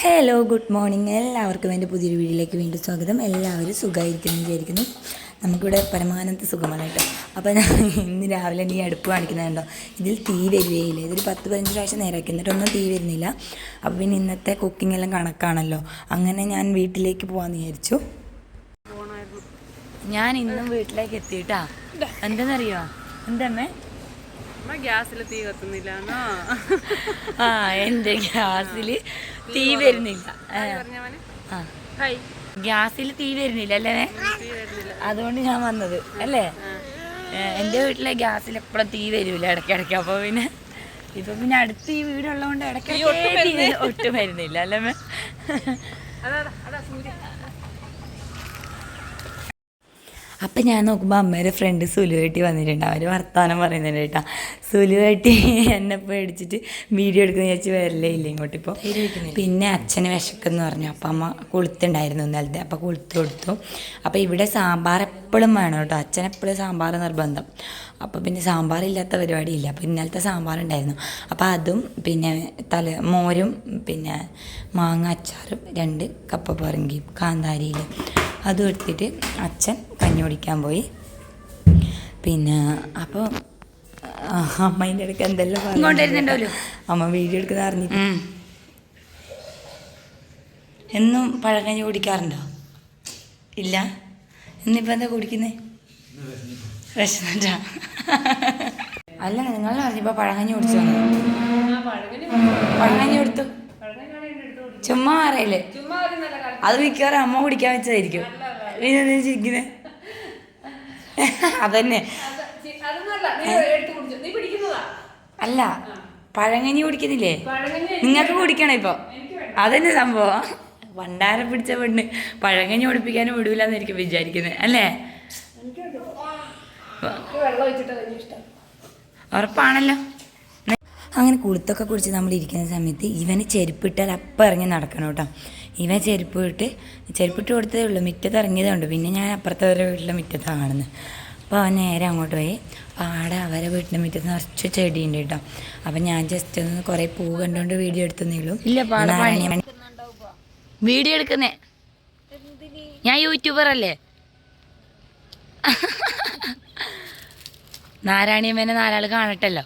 Hello good morning. എല്ലാവർക്കും എൻ്റെ പുതിയൊരു വീഡിയോയിലേക്ക് വീണ്ടും സ്വാഗതം. എല്ലാവരും സുഖമായിരിക്കുന്നു വിചാരിക്കുന്നു. നമുക്കിവിടെ പരമാനന്ദ സുഖമാണ് കേട്ടോ. അപ്പോൾ ഞാൻ ഇന്ന് രാവിലെ ഈ അടുപ്പ് കാണിക്കുന്നുണ്ടോ, ഇതിൽ തീ വരികയില്ല. ഇതൊരു 10-15 പ്രാവശ്യം നേരാക്കി എന്നിട്ടൊന്നും തീ വരുന്നില്ല. അപ്പോൾ പിന്നെ ഇന്നത്തെ കുക്കിംഗ് എല്ലാം കണക്കാണല്ലോ. അങ്ങനെ ഞാൻ വീട്ടിലേക്ക് പോകാമെന്ന് വിചാരിച്ചു. ഞാൻ ഇന്നും വീട്ടിലേക്ക് എത്തിയിട്ടാ. എന്താണെന്നറിയോ? എന്തമ്മേ ഗ്യാസിൽ തീ കത്തുന്നില്ല? എൻ്റെ ഗ്യാസിൽ തീ വരുന്നില്ല. ഗ്യാസിൽ തീ വരുന്നില്ല അല്ലേ? അതുകൊണ്ട് ഞാൻ വന്നത് അല്ലേ. എൻ്റെ വീട്ടിലെ ഗ്യാസിൽ എപ്പോഴും തീ വരില്ല ഇടയ്ക്കിടയ്ക്ക്. അപ്പോൾ പിന്നെ ഇപ്പം പിന്നെ അടുത്ത് ഈ വീടുള്ളതുകൊണ്ട് ഇടയ്ക്ക് ഒട്ടും വരുന്നില്ല അല്ലേ. അപ്പം ഞാൻ നോക്കുമ്പോൾ അമ്മേരെ ഫ്രണ്ട് സുലുവേട്ടി വന്നിട്ടുണ്ട്. അവർ വർത്താനം പറയുന്നുണ്ട് കേട്ടോ. സുലുവേട്ടി എന്നെ പേടിച്ചിട്ട് വീഡിയോ എടുക്കുന്ന വിചാരിച്ച് വരലേ ഇല്ല ഇങ്ങോട്ടിപ്പോൾ. പിന്നെ അച്ഛന് വിശക്കെന്ന് പറഞ്ഞു. അപ്പം അമ്മ കൊളുത്തുണ്ടായിരുന്നു ഇന്നലത്തെ. അപ്പോൾ കൊളുത്ത് കൊടുത്തു. അപ്പോൾ ഇവിടെ സാമ്പാർ എപ്പോഴും വേണം കേട്ടോ. അച്ഛനെപ്പോഴും സാമ്പാർ നിർബന്ധം. അപ്പോൾ പിന്നെ സാമ്പാറില്ലാത്ത പരിപാടിയില്ല. അപ്പോൾ ഇന്നലത്തെ സാമ്പാറുണ്ടായിരുന്നു. അപ്പോൾ അതും പിന്നെ മോരും പിന്നെ മാങ്ങ അച്ചാറും 2 കപ്പ പറങ്കിയും കാന്താരിയിൽ അതും എടുത്തിട്ട് അച്ഛൻ കഞ്ഞി കുടിക്കാൻ പോയി. പിന്നെ അപ്പോൾ അമ്മേൻ്റെ ഇടയ്ക്ക് എന്തെല്ലാം പറഞ്ഞു. അമ്മ വീഡിയോ എടുക്കുന്ന അറിഞ്ഞിട്ട് എന്നും പഴങ്കഞ്ഞി കുടിക്കാറുണ്ടോ? ഇല്ല. ഇന്നിപ്പോൾ എന്താ കുടിക്കുന്നേ? വിശന്നിട്ടാ? അല്ല, നിങ്ങൾ അറിഞ്ഞപ്പോൾ പഴങ്കഞ്ഞി കുടിച്ചോ? പഴങ്കഞ്ഞി കൊടുത്തു. ചുമ്മാ അറിയില്ലേ? അത് മിക്കവാറും അമ്മ കുടിക്കാൻ വെച്ചതായിരിക്കും. പിന്നെ ചിരിക്കുന്നേ അതന്നെ. അല്ല, പഴങ്കഞ്ഞി കുടിക്കുന്നില്ലേ? നിങ്ങൾക്ക് കുടിക്കണം ഇപ്പൊ. അതന്നെ സംഭവം. പണ്ടാരം പിടിച്ച പെണ്ണ് പഴങ്കഞ്ഞി കുടിപ്പിക്കാനും വിടൂലെന്ന് എനിക്ക് വിചാരിക്കുന്നത് അല്ലേ? ഉറപ്പാണല്ലോ. അങ്ങനെ കുളുത്തൊക്കെ കുടിച്ച് നമ്മൾ ഇരിക്കുന്ന സമയത്ത് ഇവന് ചെരുപ്പിട്ടാൽ അപ്പം ഇറങ്ങി നടക്കണം കേട്ടോ. ഇവൻ ചെരുപ്പിട്ട് കൊടുത്തതേ ഉള്ളൂ. മുറ്റത്ത് ഇറങ്ങിയതേ ഉണ്ട്. പിന്നെ ഞാൻ അപ്പുറത്തെ അവരുടെ വീട്ടിലെ മുറ്റത്താണ് കാണുന്നത്. അപ്പോൾ അവൻ നേരെ അങ്ങോട്ട് പോയി. അപ്പോൾ ആടെ അവരെ വീട്ടിൻ്റെ മുറ്റത്ത് നിറച്ച് ചെടിയുണ്ട് കേട്ടോ. അപ്പം ഞാൻ ജസ്റ്റ് ഒന്ന് കുറേ പൂ കണ്ടുകൊണ്ട് വീഡിയോ എടുത്തേ ഉള്ളൂ. ഇല്ല, വീഡിയോ എടുക്കുന്നേ. ഞാൻ യൂട്യൂബർ അല്ലേ. നാരായണിയമ്മേനെ 4 ആൾ കാണട്ടല്ലോ.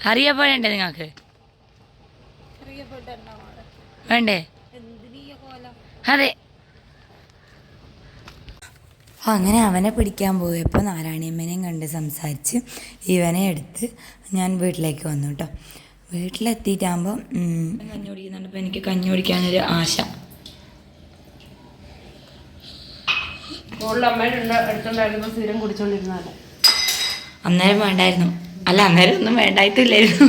അറിയപ്പെടണ്ടേ നിങ്ങൾക്ക്? വേണ്ടേ? അതെ. അങ്ങനെ അവനെ പിടിക്കാൻ പോയപ്പോൾ നാരായണിയമ്മേനെയും കണ്ട് സംസാരിച്ച് ഇവനെ എടുത്ത് ഞാൻ വീട്ടിലേക്ക് വന്നു കേട്ടോ. വീട്ടിലെത്തിയിട്ടാകുമ്പോൾ കഞ്ഞി കുടിക്കുന്നുണ്ട്. അപ്പോൾ എനിക്ക് കഞ്ഞി കുടിക്കാനൊരു ആശ. അന്നേരം വേണ്ടായിരുന്നു. അല്ല, അന്നേരം ഒന്നും വേണ്ടായിട്ടില്ലായിരുന്നു.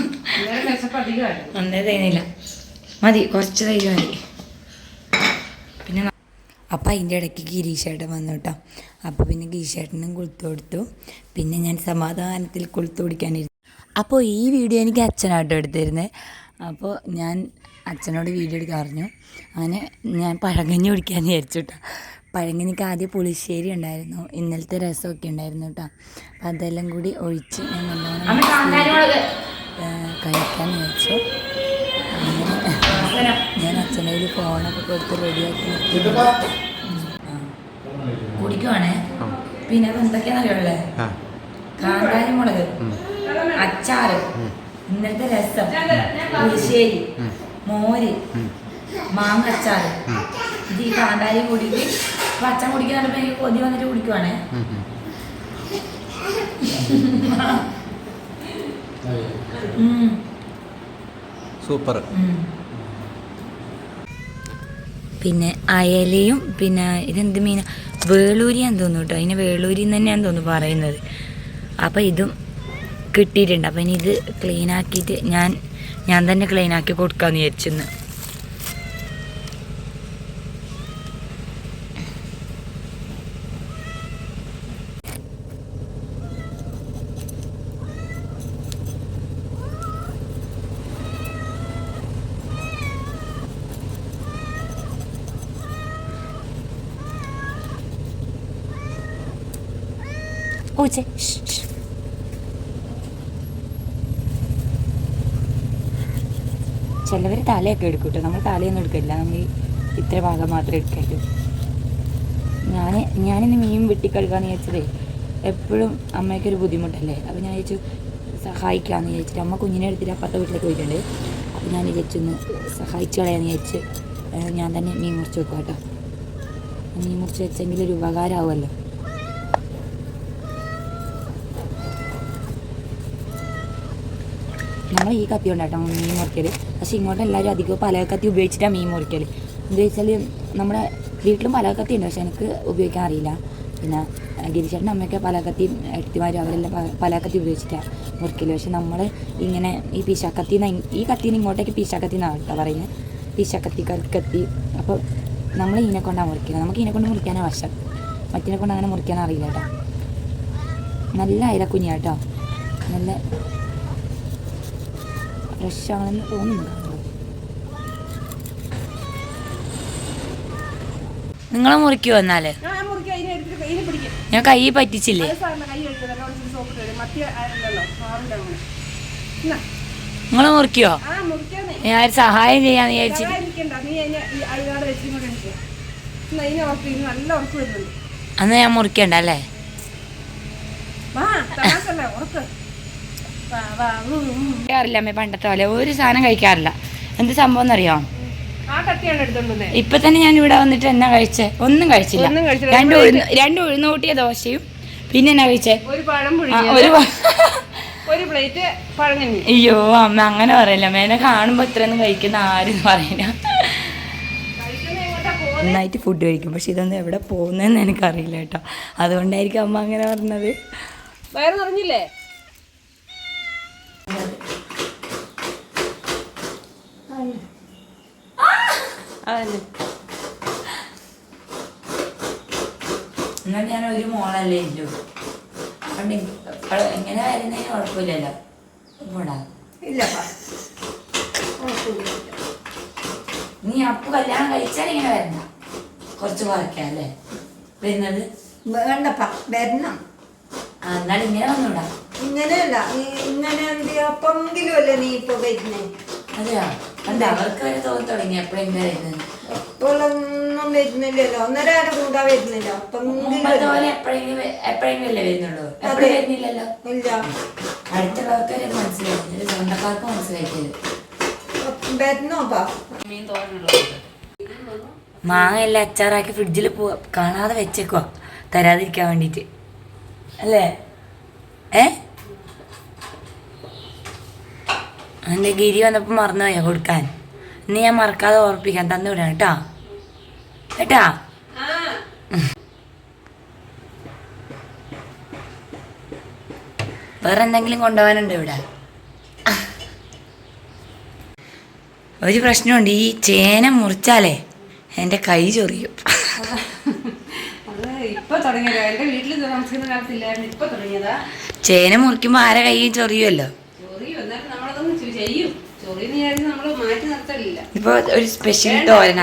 അന്നേരം തേനില്ല. മതി, കുറച്ച് തൈര് മതി. പിന്നെ അപ്പം അതിൻ്റെ ഇടയ്ക്ക് ഗിരീഷേട്ടൻ വന്നു കേട്ടോ. അപ്പോൾ പിന്നെ ഗിരീഷേട്ടനും കൊളുത്തു കൊടുത്തു. പിന്നെ ഞാൻ സമാധാനത്തിൽ കൊളുത്തു കുടിക്കാനിരുന്നു. അപ്പോൾ ഈ വീഡിയോ എനിക്ക് അച്ഛനാട്ടോ എടുത്തിരുന്നത്. അപ്പോൾ ഞാൻ അച്ഛനോട് വീഡിയോ എടുക്കാൻ പറഞ്ഞു. അങ്ങനെ ഞാൻ പഴങ്കഞ്ഞി കുടിക്കാൻ വിചാരിച്ചു കേട്ടോ. പഴങ്കഞ്ഞിക്ക് ആദ്യം പുളിശ്ശേരി ഉണ്ടായിരുന്നു, ഇന്നലത്തെ രസമൊക്കെ ഉണ്ടായിരുന്നു കേട്ടോ. അപ്പം അതെല്ലാം കൂടി ഒഴിച്ച് ഞാൻ നല്ലോണം കഴിക്കാൻ വിചാരിച്ചു. അങ്ങനെ ഞാൻ അച്ഛൻ്റെ ഒരു ഫോണൊക്കെ കൊടുത്ത് റെഡിയാക്കി കുടിക്കുവാണേ. പിന്നെ അത് എന്തൊക്കെയാണെന്നറിയുള്ളേ? കാന്താരി മുളക്, അച്ചാറ്, ഇന്നലത്തെ രസം, പുളിശ്ശേരി, മോര്, മാങ്ങ അച്ചാറ്. ഇത് ഈ കാന്താരി കൂടിയിട്ട് ഇപ്പം അച്ഛൻ കുടിക്കുന്നുണ്ടപ്പോൾ എനിക്ക് കൊതി വന്നിട്ട് കുടിക്കുവാണേ. സൂപ്പർ. പിന്നെ അയലയും പിന്നെ ഇതെന്ത് മീന, വേളൂരിയാന്ന് തോന്നുന്നു കേട്ടോ. അതിന് വേളൂരിന്ന് തന്നെയാന്ന് തോന്നുന്നു പറയുന്നത്. അപ്പോൾ ഇതും കിട്ടിയിട്ടുണ്ട്. അപ്പം ഇനി ഇത് ക്ലീനാക്കിയിട്ട് ഞാൻ തന്നെ ക്ലീനാക്കി കൊടുക്കാമെന്ന് വിചാരിച്ചെന്ന്. Ojcze. ചിലവർ തലയൊക്കെ എടുക്കും കേട്ടോ. നമ്മൾ തലയൊന്നും എടുക്കില്ല, നമ്മൾ ഇത്ര ഭാഗം മാത്രമേ എടുക്കൂ. ഞാനിന്ന് മീൻ വെട്ടിക്കഴുകാന്ന് വിചാരിച്ചതേ, എപ്പോഴും അമ്മയ്ക്കൊരു ബുദ്ധിമുട്ടല്ലേ. അപ്പോൾ ഞാൻ വിചാരിച്ചു സഹായിക്കാമെന്ന് വിചാരിച്ചിട്ട്. അമ്മ കുഞ്ഞിനെ എടുത്തിട്ട് അപ്പുറത്തെ വീട്ടിലേക്ക് പോയിട്ടുണ്ട്. അപ്പോൾ ഞാൻ വിചാരിച്ചൊന്ന് സഹായിച്ചു കളയാന്ന് വിചാരിച്ച് ഞാൻ തന്നെ മീൻ മുറിച്ച് വെക്കുക കേട്ടോ. മീൻ മുറിച്ച് വെച്ചെങ്കിൽ ഒരു ഉപകാരമാവുമല്ലോ. നമ്മൾ ഈ കത്തി കൊണ്ടാട്ടോ മീൻ മുറിക്കൽ. പക്ഷേ ഇങ്ങോട്ട് എല്ലാവരും അധികം പലകക്കത്തി ഉപയോഗിച്ചിട്ടാണ് മീൻ മുറിക്കൽ. എന്താ വെച്ചാൽ നമ്മുടെ വീട്ടിലും പലകക്കത്തി ഉണ്ട്, പക്ഷെ എനിക്ക് ഉപയോഗിക്കാൻ അറിയില്ല. പിന്നെ ഗിരിച്ചേട്ടൻ്റെ അമ്മയൊക്കെ പലകത്തിയും എടുത്തിമാരും അവരെല്ലാം പലകത്തി ഉപയോഗിച്ചിട്ടാണ് മുറിക്കൽ. പക്ഷെ നമ്മൾ ഇങ്ങനെ ഈ പീശാക്കത്തി, ഈ കത്തിന് ഇങ്ങോട്ടേക്ക് പീശാക്കത്തി എന്നാണ് കേട്ടോ പറയുന്നത്. പീശാക്കത്തി, കറിക്കത്തി. അപ്പോൾ നമ്മൾ ഇതിനെ കൊണ്ടാണ് മുറിക്കുന്നത്. നമുക്ക് ഇതിനെ കൊണ്ട് മുറിക്കാനാണ് വശം, മറ്റിനെ കൊണ്ട് അങ്ങനെ മുറിക്കാൻ അറിയില്ല കേട്ടോ. നല്ല അയലക്കുഞ്ഞാ കേട്ടോ, നല്ല ഫ്രഷ് ആണെന്ന് തോന്നുന്നു. നിങ്ങൾ മുറിക്കുമോ എന്നാല്? ഞാൻ കൈ പറ്റിച്ചില്ലേ? നിങ്ങൾ മുറിക്കുവോ? ഞാൻ സഹായം ചെയ്യാന്ന് വിചാരിച്ചു. അന്ന് ഞാൻ മുറിക്കണ്ട അല്ലേ? കഴിക്കാറില്ല അമ്മ, പണ്ടത്തെ പോലെ ഒരു സാധനം കഴിക്കാറില്ല. എന്ത് സംഭവം എന്നറിയോ? ഇപ്പൊ തന്നെ ഞാൻ ഇവിടെ വന്നിട്ട് എന്നാ കഴിച്ചേ? ഒന്നും കഴിച്ചില്ല. രണ്ട് ഉഴുന്ന് കൂട്ടിയ ദോശയും പിന്നെ എന്നാ കഴിച്ചേ? ഒരു പ്ലേറ്റ് പഴങ്കഞ്ഞി. അയ്യോ അമ്മ അങ്ങനെ പറയില്ല, മേനെ കാണുമ്പോ ഇത്രയൊന്നും കഴിക്കുന്ന ആരും പറയില്ല. നന്നായിട്ട് ഫുഡ് കഴിക്കും, പക്ഷെ ഇതൊന്നും എവിടെ പോകുന്നതെന്ന് എനിക്കറിയില്ല കേട്ടോ. അതുകൊണ്ടായിരിക്കും അമ്മ അങ്ങനെ പറഞ്ഞത്. വയറ് നിറഞ്ഞില്ലേ? എന്നാൽ ഞാൻ ഒരു മോളല്ലേ ഇല്ലു, അതുകൊണ്ട് എങ്ങനെ വരുന്നതിന് കുഴപ്പമില്ലല്ലോ. നീ അപ്പു കല്യാണം കഴിച്ചാൽ ഇങ്ങനെ വരണ്ട, കുറച്ച് കുറയ്ക്കാം അല്ലേ വരുന്നത്? വേണ്ടപ്പാ വരണം. എന്നാലും ഇങ്ങനെ വന്നൂടാ. ഇങ്ങനെയല്ല, ഇങ്ങനെ എന്തെങ്കിലും അല്ലേ നീ ഇപ്പൊ വരുന്നേ? അതെയോ? എന്താ അവർക്ക് വരെ തോന്നി തുടങ്ങി എപ്പോഴെങ്കിലും വരുന്നത്? എപ്പോഴൊന്നും വരുന്നില്ലല്ലോ, ഒന്നര കൂടാ വരുന്നില്ല. എപ്പോഴെങ്കിലും അല്ലേ വരുന്നുള്ളൂ, എപ്പോഴും വരുന്നില്ലല്ലോ. ഇല്ല, അടുത്തുള്ളവർക്ക് വരെ മനസ്സിലായി, സ്വന്തക്കാർക്ക് മനസ്സിലാക്കിയത്. വരുന്നോപ്പാ. മാങ്ങ എല്ലാം അച്ചാറാക്കി ഫ്രിഡ്ജിൽ കാണാതെ വെച്ചേക്കുവാ, തരാതിരിക്കാൻ വേണ്ടിട്ട് അല്ലേ? എൻ്റെ ഗിരി വന്നപ്പോൾ മറന്നുപോയാ കൊടുക്കാൻ. ഇന്ന് ഞാൻ മറക്കാതെ ഓർപ്പിക്കാൻ തന്നുവിടാം കേട്ടാ. കേട്ടാ? വേറെ എന്തെങ്കിലും കൊണ്ടുപോകാനുണ്ടോ ഇവിടെ? ഒരു പ്രശ്നമുണ്ട്, ഈ ചേന മുറിച്ചാലേ എൻ്റെ കൈ ചൊറിയും. ചേന മുറിക്കുമ്പോൾ ആരെ കൈ ചൊറിയുമല്ലോ. ഇപ്പൊ ഒരു സ്പെഷ്യൽ തോരന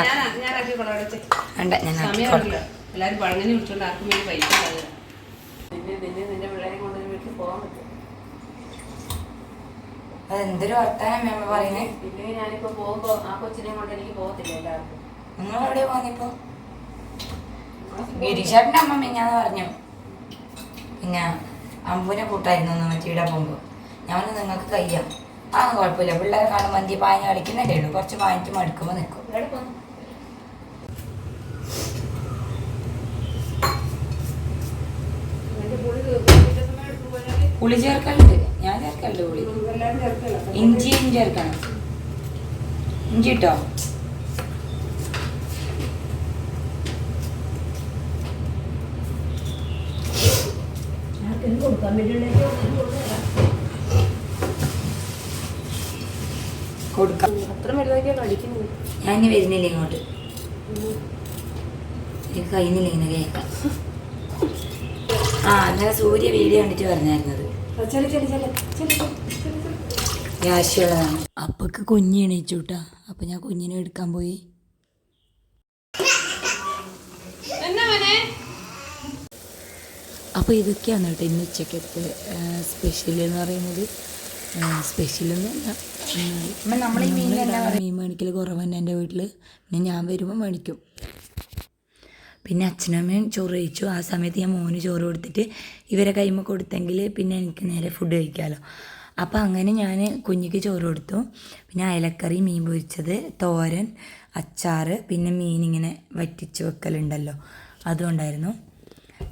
അതെന്തൊരു വർത്താനം അമ്മ പറയുന്നേ. പിന്നെ ഞാനിപ്പോ പോകുമ്പോ ആ കൊച്ചിനെ കൊണ്ട് എനിക്ക് പോകത്തില്ല എല്ലാവർക്കും. നിങ്ങൾ എവിടെയാ പോന്നിപ്പോ? ഗിരീഷേട്ടൻ്റെ അമ്മ മിഞ്ഞാന്ന് പറഞ്ഞു, പിന്നെ അമ്പൂനെ കൂട്ടായിരുന്നു മറ്റേ ഇവിടെ പോകുമ്പോ. ഞാൻ പറഞ്ഞു നിങ്ങൾക്ക് കഴിയാം. അതൊന്നും കുഴപ്പമില്ല, പിള്ളേരെ കാണും മന്തി പാഞ്ഞ് കളിക്കുന്നതേ ഉള്ളൂ, കുറച്ച് പാഞ്ഞിട്ട് മടുക്കുമ്പോൾ നിൽക്കും. ഇവിടെ പോന്നു പുളി ചേർക്കലുണ്ട്, ഞാൻ ചേർക്കലുണ്ട് പുളി. ഇഞ്ചിയും ചേർക്കണം. ഇഞ്ചി ഇട്ടോ? കൊടുക്കാം. ഞാൻ ഇനി വരുന്നില്ല ഇങ്ങോട്ട്, എനിക്ക് കഴിയുന്നില്ല ഇങ്ങനെ കേൾക്കാം. അങ്ങനെ സൂര്യ വീഡിയോ കണ്ടിട്ട് പറഞ്ഞായിരുന്നത് രാശിയുള്ളതാണ്. അപ്പൊക്ക് കുഞ്ഞ് എണീച്ചുട്ടാ. അപ്പൊ ഞാൻ കുഞ്ഞിനെ എടുക്കാൻ പോയി. അപ്പോൾ ഇതൊക്കെയാണ് കേട്ടോ ഇന്ന് ഉച്ചക്കത്തെ സ്പെഷ്യൽ എന്ന് പറയുന്നത്. സ്പെഷ്യലൊന്നുമില്ല. നമ്മൾ ഈ മീൻ മീൻ മേടിക്കൽ കുറവ് തന്നെ എൻ്റെ വീട്ടിൽ. പിന്നെ ഞാൻ വരുമ്പോൾ മേടിക്കും. പിന്നെ അച്ഛനമ്മയും ചോറ് കഴിച്ചു. ആ സമയത്ത് ഞാൻ മോന് ചോറ് കൊടുത്തിട്ട് ഇവരെ കൈമ കൊടുത്തെങ്കിൽ പിന്നെ എനിക്ക് നേരെ ഫുഡ് കഴിക്കാമല്ലോ. അപ്പോൾ അങ്ങനെ ഞാൻ കുഞ്ഞിക്ക് ചോറ് കൊടുത്തു. പിന്നെ അയലക്കറി, മീൻ പൊരിച്ചത്, തോരൻ, അച്ചാർ, പിന്നെ മീനിങ്ങനെ വറ്റിച്ച് വെക്കലുണ്ടല്ലോ അതും ഉണ്ടായിരുന്നു.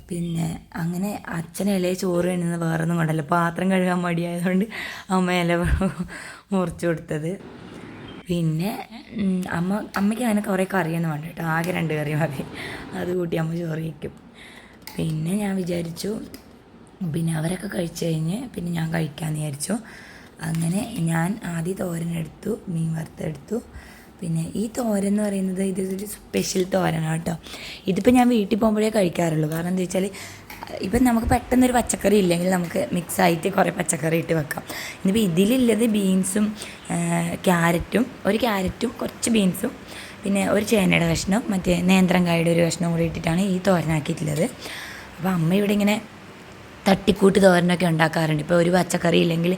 പിന്നെ അങ്ങനെ അച്ഛൻ ഇല ചോറ് വേണ്ടുന്നത് വേറൊന്നും കൊണ്ടല്ലോ, പാത്രം കഴുകാൻ മടിയായതുകൊണ്ട് അമ്മ ഇല മുറിച്ച് കൊടുത്തത്. പിന്നെ അമ്മയ്ക്ക് അങ്ങനെ കുറേ കറിയൊന്നും വേണ്ട കേട്ടോ, ആകെ 2 കറി മതി. അത് കൂട്ടി അമ്മ ചോറ് കഴിക്കും. പിന്നെ ഞാൻ വിചാരിച്ചു പിന്നെ അവരൊക്കെ കഴിച്ച് കഴിഞ്ഞ് പിന്നെ ഞാൻ കഴിക്കാമെന്ന് വിചാരിച്ചു. അങ്ങനെ ഞാൻ ആദ്യം തോരനെടുത്തു, മീൻ വറുത്തെടുത്തു. പിന്നെ ഈ തോരൻ എന്ന് പറയുന്നത് ഇതൊരു സ്പെഷ്യൽ തോരനാണ് കേട്ടോ. ഇതിപ്പോൾ ഞാൻ വീട്ടിൽ പോകുമ്പോഴേ കഴിക്കാറുള്ളൂ. കാരണം എന്താ വെച്ചാൽ ഇപ്പം നമുക്ക് പെട്ടെന്നൊരു പച്ചക്കറി ഇല്ലെങ്കിൽ നമുക്ക് മിക്സായിട്ട് കുറേ പച്ചക്കറി ഇട്ട് വെക്കാം. ഇനിയിപ്പോൾ ഇതിലുള്ളത് ബീൻസും ഒരു ക്യാരറ്റും കുറച്ച് ബീൻസും പിന്നെ ഒരു ചേനയുടെ കഷ്ണം, മറ്റേ നേന്ത്രങ്കായുടെ ഒരു കഷ്ണം കൂടി ഇട്ടിട്ടാണ് ഈ തോരനാക്കിയിട്ടുള്ളത്. അപ്പോൾ അമ്മ ഇവിടെ ഇങ്ങനെ തട്ടിക്കൂട്ട് തോരനൊക്കെ ഉണ്ടാക്കാറുണ്ട്. ഇപ്പോൾ ഒരു പച്ചക്കറി ഇല്ലെങ്കിൽ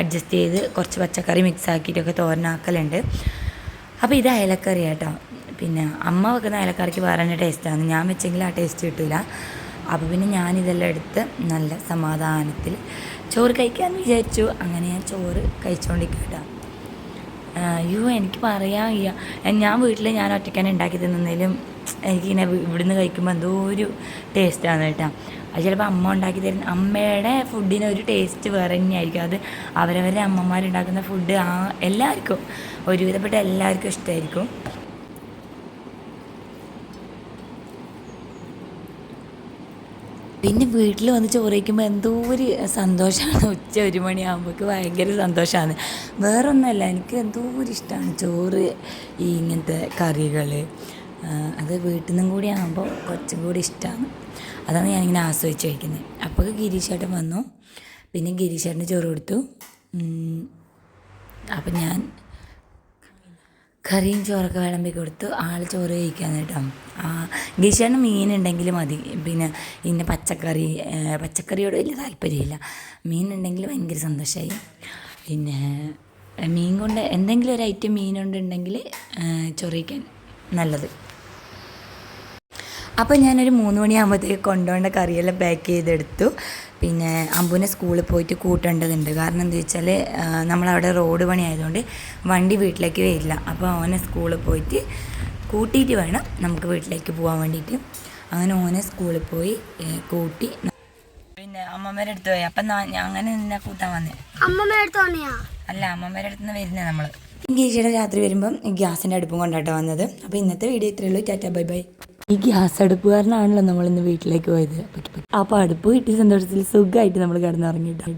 അഡ്ജസ്റ്റ് ചെയ്ത് കുറച്ച് പച്ചക്കറി മിക്സ് ആക്കിയിട്ടൊക്കെ തോരനാക്കലുണ്ട്. അപ്പോൾ ഇത് അയലക്കറി കേട്ടോ. പിന്നെ അമ്മ വെക്കുന്ന അയലക്കറിക്ക് വേറെ തന്നെ ടേസ്റ്റാണ്, ഞാൻ വെച്ചെങ്കിൽ ആ ടേസ്റ്റ് കിട്ടില്ല. അപ്പോൾ പിന്നെ ഞാനിതെല്ലാം എടുത്ത് നല്ല സമാധാനത്തിൽ ചോറ് കഴിക്കാമെന്ന് വിചാരിച്ചു. അങ്ങനെ ഞാൻ ചോറ് കഴിച്ചുകൊണ്ടിരിക്കുക കേട്ടോ. എനിക്ക് പറയാൻ വയ്യ, ഞാൻ വീട്ടിൽ ഞാൻ ഒറ്റയ്ക്കാണ് ഉണ്ടാക്കി തിന്നുന്നതിലും എനിക്കിങ്ങനെ ഇവിടുന്ന് കഴിക്കുമ്പോൾ എന്തോ ഒരു ടേസ്റ്റാണ് കേട്ടോ. അത് ചിലപ്പോൾ അമ്മ ഉണ്ടാക്കി തരുന്ന അമ്മയുടെ ഫുഡിന് ഒരു ടേസ്റ്റ് വേറെ തന്നെയായിരിക്കും. അത് അവരവരുടെ അമ്മമാരുണ്ടാക്കുന്ന ഫുഡ് എല്ലാവർക്കും ഒരുവിധപ്പെട്ട എല്ലാവർക്കും ഇഷ്ടമായിരിക്കും. പിന്നെ വീട്ടിൽ വന്ന് ചോറ് കഴിക്കുമ്പോൾ എന്തോ ഒരു സന്തോഷമാണ്. ഉച്ച 1 മണിയാകുമ്പോഴേക്ക് ഭയങ്കര സന്തോഷമാണ്. വേറൊന്നുമല്ല, എനിക്ക് എന്തോ ഒരു ഇഷ്ടമാണ് ചോറ്, ഈ ഇങ്ങനത്തെ കറികൾ. അത് വീട്ടിൽ നിന്നും കൂടി ആകുമ്പോൾ കുറച്ചും കൂടി ഇഷ്ടമാണ്. അതാണ് ഞാനിങ്ങനെ ആസ്വദിച്ച് കഴിക്കുന്നത്. അപ്പോൾ ഗിരീഷേട്ടൻ വന്നു. പിന്നെ ഗിരീഷേട്ടന് ചോറ് കൊടുത്തു. അപ്പം ഞാൻ കറിയും ചോറൊക്കെ വിളമ്പി കൊടുത്തു. ആൾ ചോറ് കഴിക്കാൻ കേട്ടോ. ഗിരീഷേട്ടന് മീനുണ്ടെങ്കിൽ മതി. പിന്നെ ഇന്ന പച്ചക്കറിയോട് വലിയ താല്പര്യമില്ല. മീനുണ്ടെങ്കിൽ ഭയങ്കര സന്തോഷമായി. പിന്നെ മീൻ കൊണ്ട് എന്തെങ്കിലും ഒരു ഐറ്റം മീൻ കൊണ്ടുണ്ടെങ്കിൽ ചോറ് കഴിക്കാൻ നല്ലത്. അപ്പോൾ ഞാനൊരു 3 മണിയാകുമ്പോഴത്തേക്ക് കൊണ്ടുപോകേണ്ട കറിയെല്ലാം പാക്ക് ചെയ്തെടുത്തു. പിന്നെ അമ്പുവിനെ സ്കൂളിൽ പോയിട്ട് കൂട്ടേണ്ടതുണ്ട്. കാരണം എന്താ വെച്ചാൽ നമ്മളവിടെ റോഡ് പണി ആയതുകൊണ്ട് വണ്ടി വീട്ടിലേക്ക് വരില്ല. അപ്പോൾ ഓനെ സ്കൂളിൽ പോയിട്ട് കൂട്ടിയിട്ട് വേണം നമുക്ക് വീട്ടിലേക്ക് പോകാൻ വേണ്ടിയിട്ട്. അങ്ങനെ ഓനെ സ്കൂളിൽ പോയി കൂട്ടി പിന്നെ അമ്മമ്മേടെ അടുത്ത് പോയി. അപ്പം അങ്ങനെ നിന്നെ കൂട്ടാൻ വന്നേ. അല്ല, അമ്മമ്മേടെ അടുത്ത് നിന്ന് വരുന്നേ നമ്മൾ. ഗീഷയുടെ രാത്രി വരുമ്പം ഗ്യാസിൻ്റെ അടുപ്പും കൊണ്ടാട്ടോ വന്നത്. അപ്പോൾ ഇന്നത്തെ വീഡിയോ ഇത്രയേ ഉള്ളൂ. Tata bye bye. ഈ ഗ്യാസ് അടുപ്പ് കാരനാണല്ലോ നമ്മളിന്ന് വീട്ടിലേക്ക് പോയത്. അപ്പോൾ അടുപ്പ് കിട്ടിയ സന്തോഷത്തിൽ സുഖമായിട്ട് നമ്മൾ കിടന്നുറങ്ങിയിട്ടാണ്.